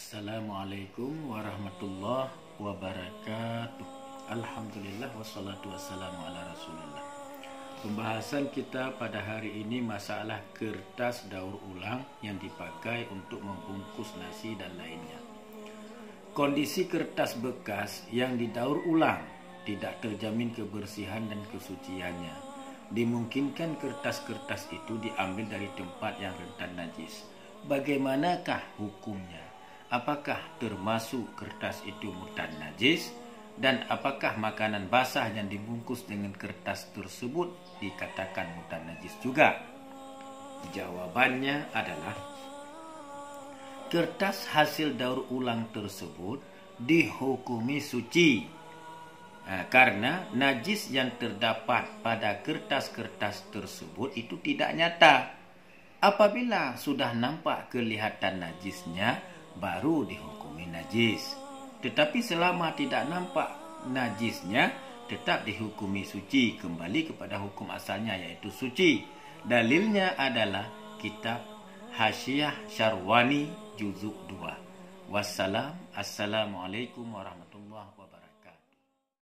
Assalamualaikum warahmatullahi wabarakatuh. Alhamdulillah wassalatu wassalamu ala rasulillah. Pembahasan kita pada hari ini masalah kertas daur ulang yang dipakai untuk membungkus nasi dan lainnya. Kondisi kertas bekas yang didaur ulang tidak terjamin kebersihan dan kesuciannya. Dimungkinkan kertas-kertas itu diambil dari tempat yang rentan najis. Bagaimanakah hukumnya? Apakah termasuk kertas itu murtad najis? Dan apakah makanan basah yang dibungkus dengan kertas tersebut dikatakan murtad najis juga? Jawabannya adalah kertas hasil daur ulang tersebut dihukumi suci karena najis yang terdapat pada kertas-kertas tersebut itu tidak nyata. Apabila sudah nampak kelihatan najisnya, baru dihukumi najis. Tetapi selama tidak nampak najisnya, tetap dihukumi suci, kembali kepada hukum asalnya yaitu suci. Dalilnya adalah kitab Hasyiah Syarwani juzuk 2. Wassalam. Assalamualaikum warahmatullahi wabarakatuh.